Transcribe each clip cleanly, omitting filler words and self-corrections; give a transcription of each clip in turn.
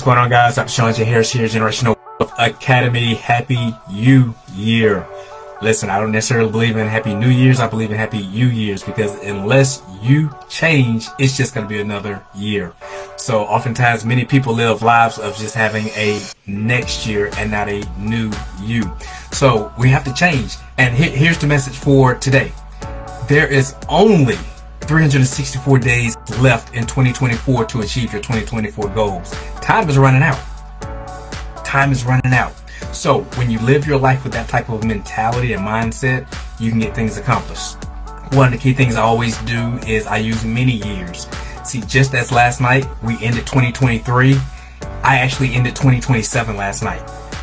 going on, guys? Dr. Sean J. Harris here, Generational Academy. Happy New Year. Listen, I don't necessarily believe in Happy New Year's. I believe in Happy New Year's because unless you change, it's just going to be another year. So oftentimes many people live lives of just having a next year and not a new you. So we have to change. And here's the message for today. There is only 364 days left in 2024 to achieve your 2024 goals. Time is running out. Time is running out. So when you live your life with that type of mentality and mindset, you can get things accomplished. One of the key things I always do is I use mini years. See, just as last night we ended 2023, I actually ended 2027 last night.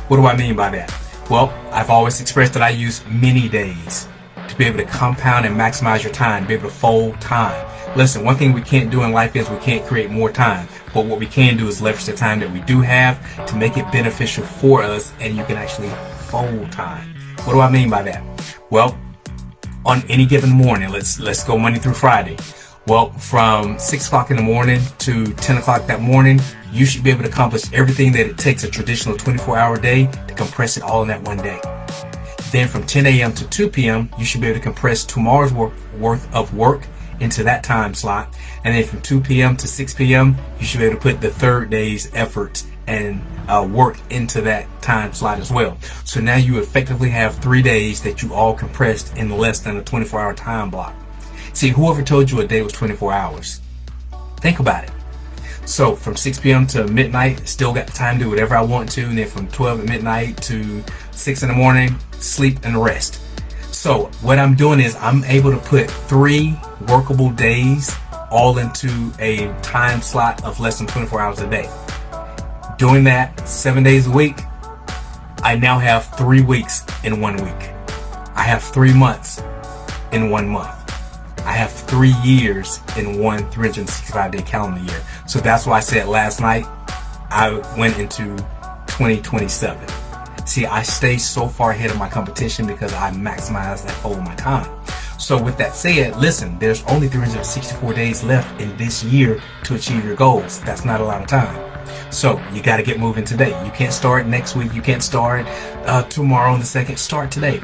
What do I mean by that? Well, I've always expressed that I use mini days to be able to compound and maximize your time, be able to fold time. Listen, one thing we can't do in life is we can't create more time. But what we can do is leverage the time that we do have to make it beneficial for us, and you can actually fold time. What do I mean by that? Well, on any given morning, let's go Monday through Friday. Well, from 6 o'clock in the morning to 10 o'clock that morning, you should be able to accomplish everything that it takes a traditional 24-hour day to compress it all in that one day. Then from 10 a.m. to 2 p.m., you should be able to compress tomorrow's worth of work into that time slot. And then from 2 p.m. to 6 p.m., you should be able to put the third day's effort and work into that time slot as well. So now you effectively have 3 days that you all compressed in less than a 24-hour time block. See, whoever told you a day was 24 hours? Think about it. So from 6 p.m. to midnight, still got time to do whatever I want to. And then from 12 at midnight to 6 in the morning, sleep and rest. So what I'm doing is I'm able to put 3 workable days all into a time slot of less than 24 hours a day. Doing that 7 days a week, I now have 3 weeks in 1 week. I have 3 months in 1 month. I have 3 years in one 365-day calendar year. So that's why I said last night I went into 2027. See, I stay so far ahead of my competition because I maximize that fold of my time. So with that said, listen, there's only 364 days left in this year to achieve your goals. That's not a lot of time. So you got to get moving today. You can't start next week. You can't start tomorrow on the 2nd. Start today.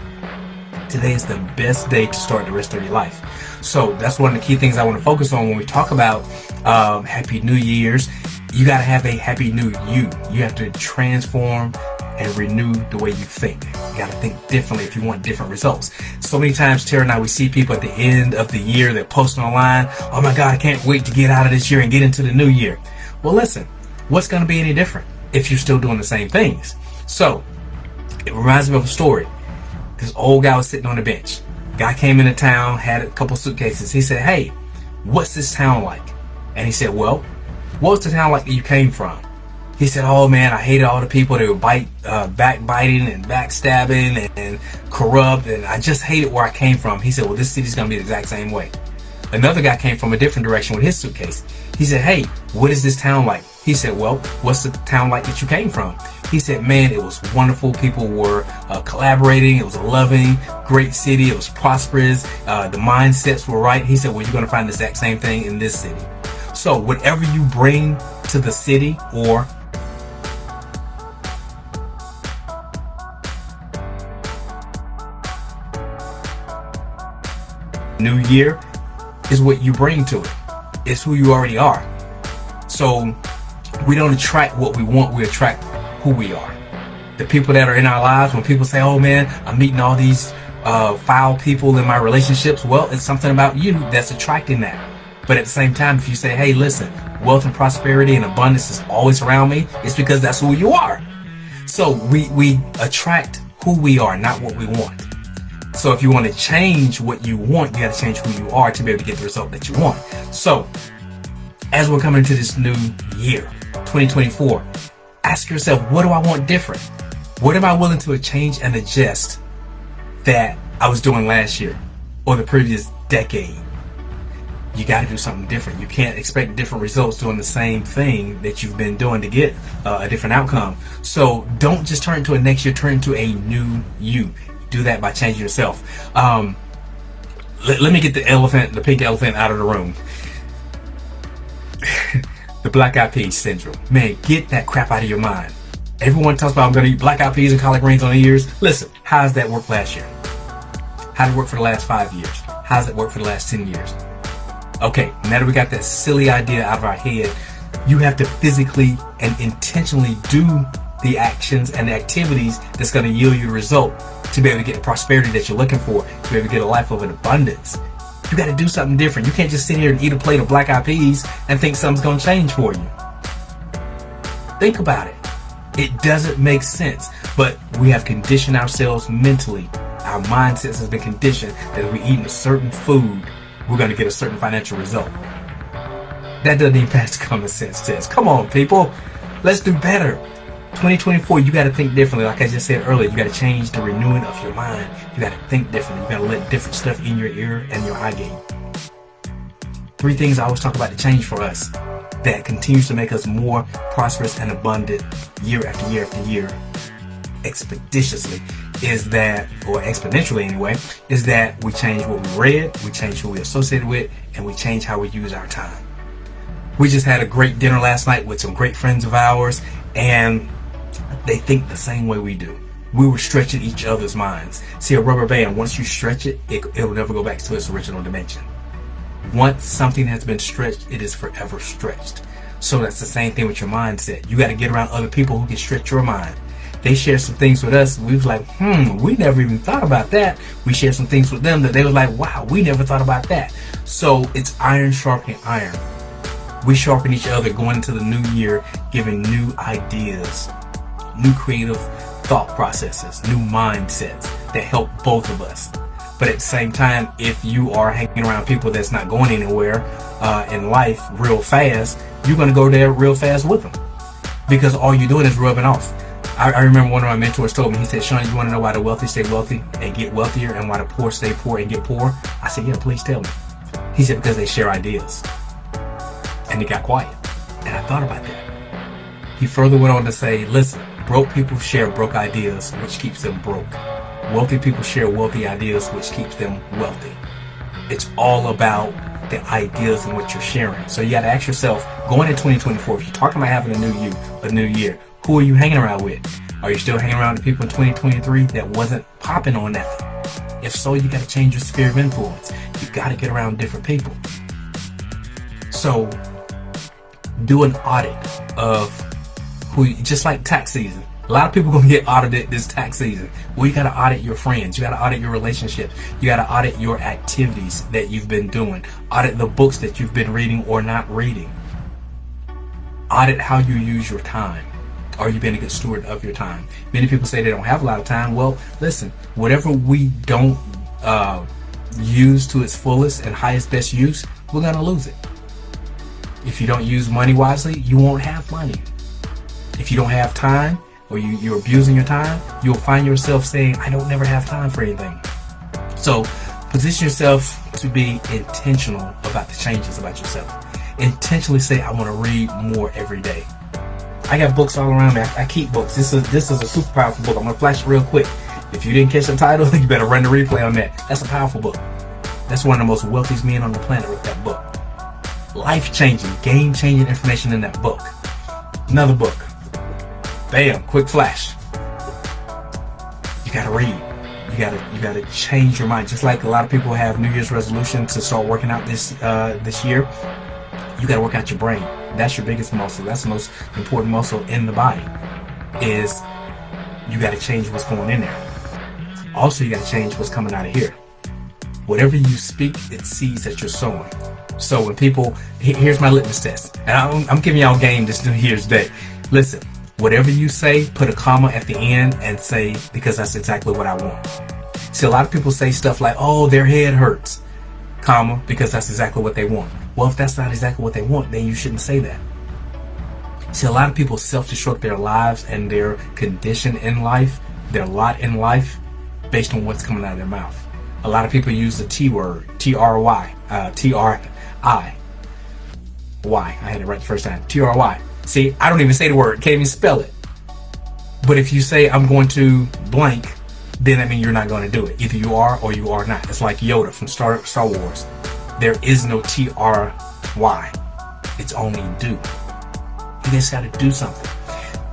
Today is the best day to start the rest of your life. So that's one of the key things I want to focus on when we talk about Happy New Year's. You got to have a happy new you. You have to transform and renew the way you think. You got to think differently if you want different results. So many times, Tara and I, we see people at the end of the year that post online, oh my God, I can't wait to get out of this year and get into the new year. Well, listen, what's going to be any different if you're still doing the same things? So it reminds me of a story. This old guy was sitting on a bench. Guy came into town, had a couple suitcases. He said, hey, what's this town like? And he said, well, what's the town like that you came from? He said, oh man, I hated all the people that were backbiting and backstabbing and corrupt, and I just hated where I came from. He said, well, this city's gonna be the exact same way. Another guy came from a different direction with his suitcase. He said, hey, what is this town like? He said, well, what's the town like that you came from? He said, man, it was wonderful. People were collaborating. It was a loving, great city. It was prosperous. The mindsets were right. He said, well, you're going to find the exact same thing in this city. So whatever you bring to the city or new year is what you bring to it. It's who you already are. So we don't attract what we want. We attract who we are. The people that are in our lives, when people say, oh man, I'm meeting all these foul people in my relationships, well, it's something about you that's attracting that. But at the same time, if you say, hey, listen, wealth and prosperity and abundance is always around me, it's because that's who you are. So we attract who we are, not what we want. So if you want to change what you want, you got to change who you are to be able to get the result that you want. So as we're coming into this new year, 2024, ask yourself, what do I want different? What am I willing to change and adjust that I was doing last year or the previous decade? You got to do something different. You can't expect different results doing the same thing that you've been doing to get a different outcome. So don't just turn into a next year, turn into a new you. Do that by changing yourself. Let me get the pink elephant out of the room. The The black eyed peas syndrome. Man, get that crap out of your mind. Everyone talks about I'm going to eat black eyed peas and collard greens on New Year's. Listen, how does that work last year? How did it work for the last 5 years? How does it work for the last 10 years? Okay, now that we got that silly idea out of our head, you have to physically and intentionally do the actions and the activities that's going to yield you a result to be able to get the prosperity that you're looking for, to be able to get a life of an abundance. You got to do something different. You can't just sit here and eat a plate of black eyed peas and think something's going to change for you. Think about it. It doesn't make sense, but we have conditioned ourselves mentally. Our mindsets has been conditioned that if we eat a certain food, we're going to get a certain financial result. That doesn't even pass the common sense test. Come on, people. Let's do better. 2024, you got to think differently. Like I just said earlier, you got to change the renewing of your mind. You got to think differently. You got to let different stuff in your ear and your eye gate. 3 things I always talk about to change for us that continues to make us more prosperous and abundant year after year after year, expeditiously, is that, or exponentially anyway, is that we change what we read, we change who we associated with, and we change how we use our time. We just had a great dinner last night with some great friends of ours, and they think the same way we do. We were stretching each other's minds. See, a rubber band, once you stretch it, it'll never go back to its original dimension. Once something has been stretched, it is forever stretched. So that's the same thing with your mindset. You got to get around other people who can stretch your mind. They share some things with us. We was like, we never even thought about that. We shared some things with them that they were like, wow, we never thought about that. So it's iron sharpening iron. We sharpen each other going into the new year, giving new ideas, new creative thought processes, new mindsets that help both of us. But at the same time, if you are hanging around people that's not going anywhere in life real fast, you're going to go there real fast with them, because all you're doing is rubbing off. I remember one of my mentors told me, he said, Sean, you want to know why the wealthy stay wealthy and get wealthier, and why the poor stay poor and get poor? I said, yeah, please tell me. He said, because they share ideas. And he got quiet. And I thought about that. He further went on to say, listen, broke people share broke ideas, which keeps them broke. Wealthy people share wealthy ideas, which keeps them wealthy. It's all about the ideas in what you're sharing. So you got to ask yourself, going into 2024, if you're talking about having a new year, who are you hanging around with? Are you still hanging around with people in 2023 that wasn't popping on that? If so, you got to change your sphere of influence. You got to get around different people. So do an audit of who, just like tax season. A lot of people gonna get audited this tax season. Well, you gotta audit your friends. You gotta audit your relationships. You gotta audit your activities that you've been doing. Audit the books that you've been reading or not reading. Audit how you use your time. Are you being a good steward of your time? Many people say they don't have a lot of time. Well, listen, whatever we don't use to its fullest and highest best use, we're gonna lose it. If you don't use money wisely, you won't have money. If you don't have time, or you're abusing your time, you'll find yourself saying, I don't never have time for anything. So position yourself to be intentional about the changes about yourself. Intentionally say, I want to read more every day. I got books all around me. I keep books. This is a super powerful book. I'm going to flash it real quick. If you didn't catch the title, you better run the replay on that. That's a powerful book. That's one of the most wealthiest men on the planet with that book. Life-changing, game-changing information in that book. Another book. Bam, quick flash. You gotta read. You gotta change your mind. Just like a lot of people have New Year's resolution to start working out this year, you gotta work out your brain. That's your biggest muscle. That's the most important muscle in the body. Is you gotta change what's going in there. Also, you gotta change what's coming out of here. Whatever you speak, it's seeds that you're sowing. So when people, here's my litmus test, and I'm giving y'all game this New Year's Day. Listen. Whatever you say, put a comma at the end and say, because that's exactly what I want. See, a lot of people say stuff like, oh, their head hurts, comma, because that's exactly what they want. Well, if that's not exactly what they want, then you shouldn't say that. See, a lot of people self-destruct their lives and their condition in life, their lot in life, based on what's coming out of their mouth. A lot of people use the T word, T-R-Y, T-R-I. Y, I had it right the first time, T-R-Y. See, I don't even say the word, can't even spell it. But if you say I'm going to blank, then that means you're not going to do it. Either you are or you are not. It's like Yoda from Star Wars. There is no T-R-Y. It's only do. You just got to do something.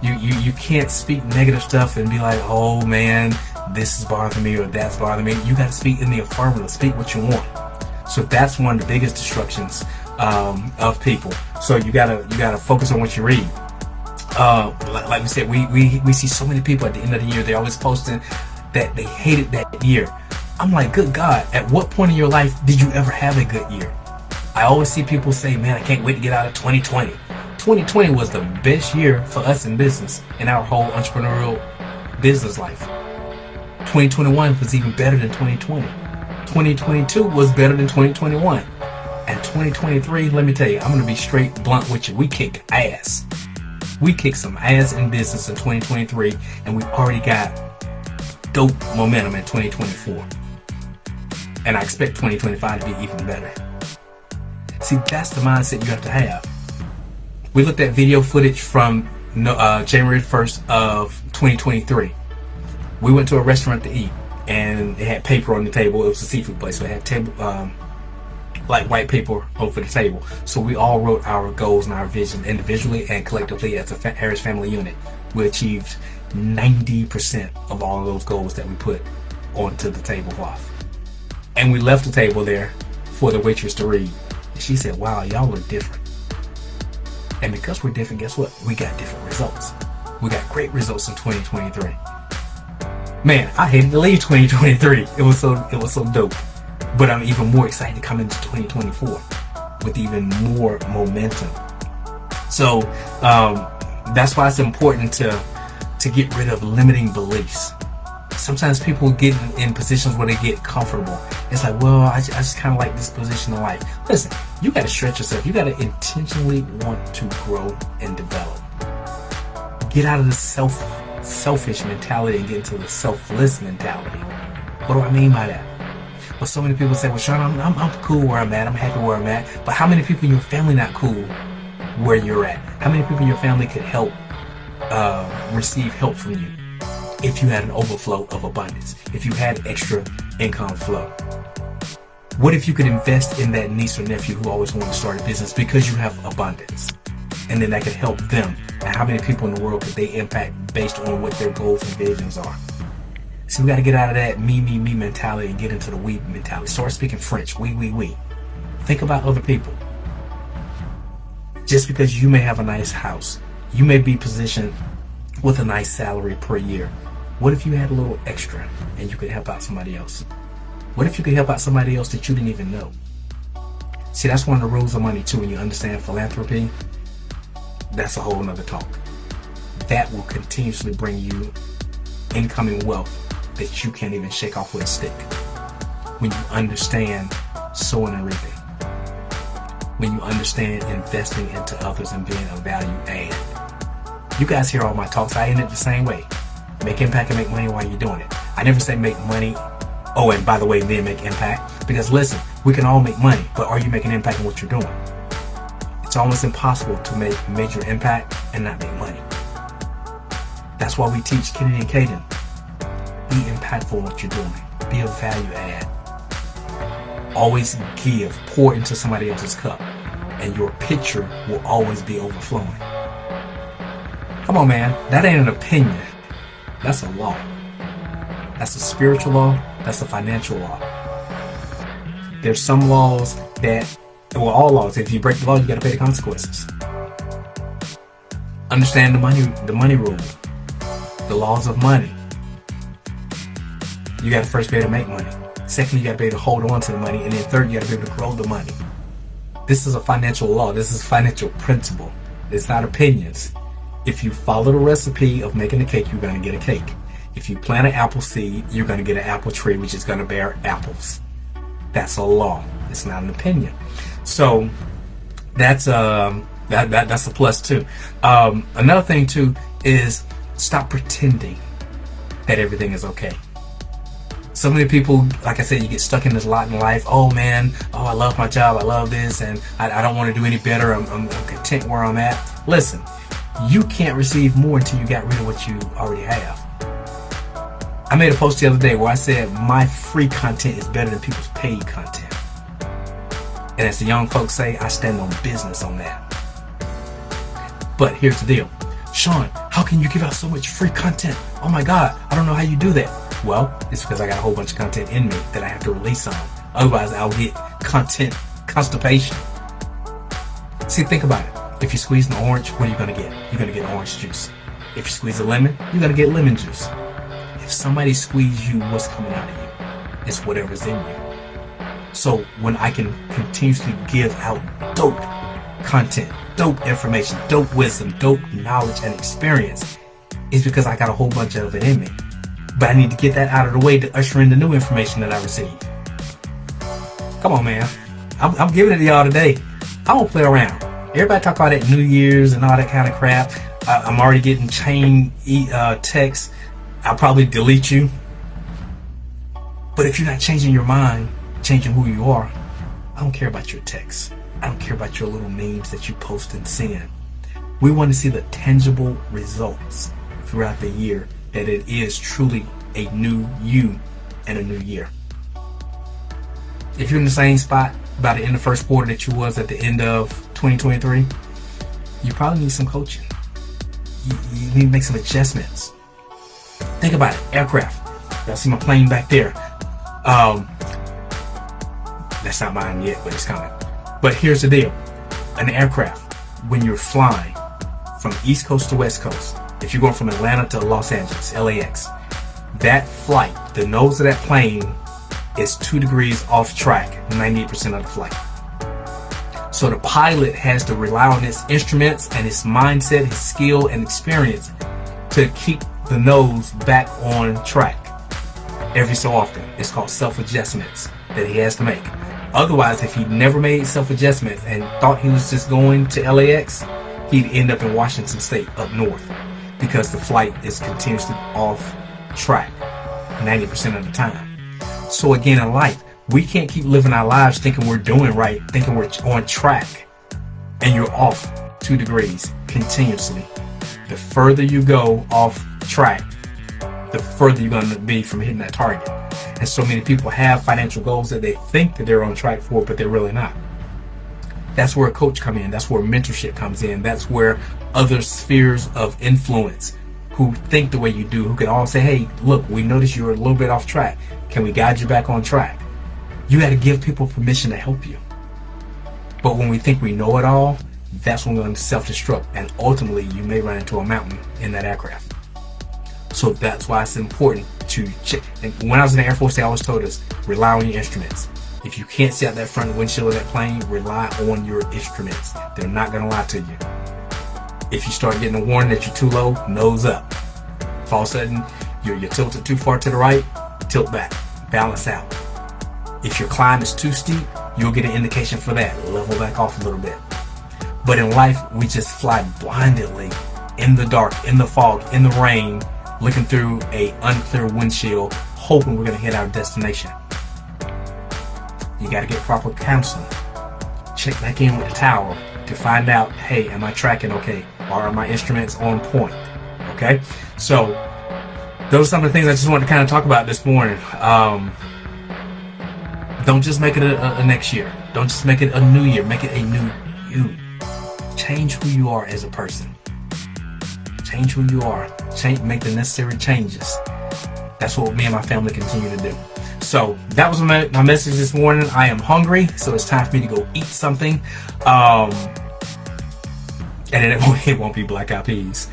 You can't speak negative stuff and be like, oh man, this is bothering me or that's bothering me. You got to speak in the affirmative. Speak what you want. So that's one of the biggest destructions of people. So you gotta focus on what you read. Like we said, we see so many people at the end of the year. They're always posting that they hated that year. I'm like, good God, at what point in your life did you ever have a good year? I always see people say, man, I can't wait to get out of 2020. 2020 was the best year for us in business, in our whole entrepreneurial business life. 2021 was even better than 2020. 2022 was better than 2021. And 2023, let me tell you, I'm going to be straight blunt with you. We kicked ass. We kicked some ass in business in 2023, and we already got dope momentum in 2024. And I expect 2025 to be even better. See, that's the mindset you have to have. We looked at video footage from January 1st of 2023. We went to a restaurant to eat, and it had paper on the table. It was a seafood place, so it had table, like white paper over the table. So we all wrote our goals and our vision individually and collectively as a Harris Family unit. We achieved 90% of all of those goals that we put onto the tablecloth. And we left the table there for the waitress to read. And she said, wow, y'all are different. And because we're different, guess what? We got different results. We got great results in 2023. Man, I hated to leave 2023. It was so dope. But I'm even more excited to come into 2024 with even more momentum. So that's why it's important to get rid of limiting beliefs. Sometimes people get in positions where they get comfortable. It's like, well, I just kind of like this position in life. Listen, you got to stretch yourself. You got to intentionally want to grow and develop. Get out of the selfish mentality and get into the selfless mentality. What do I mean by that? Well, so many people say, well, Sean, I'm cool where I'm at. I'm happy where I'm at. But how many people in your family not cool where you're at? How many people in your family could help receive help from you if you had an overflow of abundance, if you had extra income flow? What if you could invest in that niece or nephew who always wanted to start a business because you have abundance? And then that could help them. And how many people in the world could they impact based on what their goals and visions are? So we got to get out of that me mentality and get into the we mentality. Start speaking French. We. Think about other people. Just because you may have a nice house, you may be positioned with a nice salary per year. What if you had a little extra and you could help out somebody else? What if you could help out somebody else that you didn't even know? See, that's one of the rules of money too. When you understand philanthropy, that's a whole nother talk. That will continuously bring you incoming wealth that you can't even shake off with a stick. When you understand sowing and reaping. When you understand investing into others and being a value add. You guys hear all my talks. I end it the same way. Make impact and make money while you're doing it. I never say make money. Oh, and by the way, then make impact. Because listen, we can all make money, but are you making impact in what you're doing? It's almost impossible to make major impact and not make money. That's why we teach Kennedy and Caden. Be impactful in what you're doing. Be a value add. Always give. Pour into somebody else's cup. And your pitcher will always be overflowing. Come on, man. That ain't an opinion. That's a law. That's a spiritual law. That's a financial law. There's some laws that, well, all laws, if you break the law, you got to pay the consequences. Understand the money rule. The laws of money. You got to first be able to make money. Second, you got to be able to hold on to the money. And then third, you got to be able to grow the money. This is a financial law. This is financial principle. It's not opinions. If you follow the recipe of making a cake, you're going to get a cake. If you plant an apple seed, you're going to get an apple tree, which is going to bear apples. That's a law. It's not an opinion. So that's a plus too. Another thing too is stop pretending that everything is okay. So many people, like I said, you get stuck in this lot in life. Oh man, I love my job. I love this, and I don't want to do any better. I'm content where I'm at. Listen, you can't receive more until you got rid of what you already have. I made a post the other day where I said my free content is better than people's paid content. And as the young folks say, I stand on business on that. But here's the deal. Sean, how can you give out so much free content? Oh my God, I don't know how you do that. Well, it's because I got a whole bunch of content in me that I have to release on. Otherwise, I'll get content constipation. See, think about it. If you squeeze an orange, what are you going to get? You're going to get orange juice. If you squeeze a lemon, you're going to get lemon juice. If somebody squeezes you, what's coming out of you? It's whatever's in you. So when I can continuously give out dope content, dope information, dope wisdom, dope knowledge and experience, it's because I got a whole bunch of it in me. But I need to get that out of the way to usher in the new information that I receive. Come on, man. I'm giving it to y'all today. I won't play around. Everybody talk about that New Year's and all that kind of crap. I'm already getting chain texts. I'll probably delete you. But if you're not changing your mind, changing who you are, I don't care about your texts. I don't care about your little memes that you post and send. We want to see the tangible results throughout the year, that it is truly a new you and a new year. If you're in the same spot by the end of the first quarter that you was at the end of 2023, you probably need some coaching. You need to make some adjustments. Think about it. Aircraft. Y'all see my plane back there. That's not mine yet, but it's coming. But here's the deal. An aircraft, when you're flying from East Coast to West Coast, if you're going from Atlanta to Los Angeles, LAX, that flight, the nose of that plane is 2 degrees off track 98% of the flight. So the pilot has to rely on his instruments and his mindset, his skill and experience to keep the nose back on track every so often. It's called self-adjustments that he has to make. Otherwise, if he never made self-adjustments and thought he was just going to LAX, he'd end up in Washington State up north, because the flight is continuously off track 90% of the time. So again, in life, we can't keep living our lives thinking we're doing right, thinking we're on track, and you're off 2 degrees continuously. The further you go off track, the further you're going to be from hitting that target. And so many people have financial goals that they think that they're on track for, but they're really not. That's where a coach comes in. That's where mentorship comes in. That's where other spheres of influence who think the way you do, who can all say, hey, look, we noticed you're a little bit off track. Can we guide you back on track? You got to give people permission to help you. But when we think we know it all, that's when we're going to self-destruct. And ultimately, you may run into a mountain in that aircraft. So that's why it's important to check. And when I was in the Air Force, they always told us, rely on your instruments. If you can't see out that front windshield of that plane, rely on your instruments. They're not going to lie to you. If you start getting a warning that you're too low, nose up. If all of a sudden you're tilted too far to the right, tilt back, balance out. If your climb is too steep, you'll get an indication for that. Level back off a little bit. But in life, we just fly blindly in the dark, in the fog, in the rain, looking through a unclear windshield, hoping we're going to hit our destination. You got to get proper counseling. Check back in with the tower to find out, hey, am I tracking okay? Or are my instruments on point? Okay? So, those are some of the things I just wanted to kind of talk about this morning. Don't just make it a next year. Don't just make it a new year. Make it a new you. Change who you are as a person. Change who you are. Make the necessary changes. That's what me and my family continue to do. So that was my message this morning. I am hungry, so it's time for me to go eat something. And it won't be black eyed peas.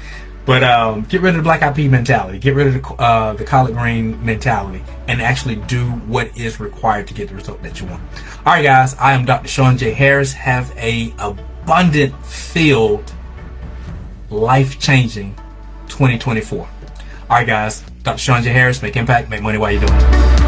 But get rid of the black eyed pea mentality. Get rid of the collard green mentality, and actually do what is required to get the result that you want. All right, guys. I am Dr. Sean J. Harris. Have a abundant, filled, life-changing 2024. All right, guys. Dr. Sean J. Harris. Make impact. Make money while you're doing it.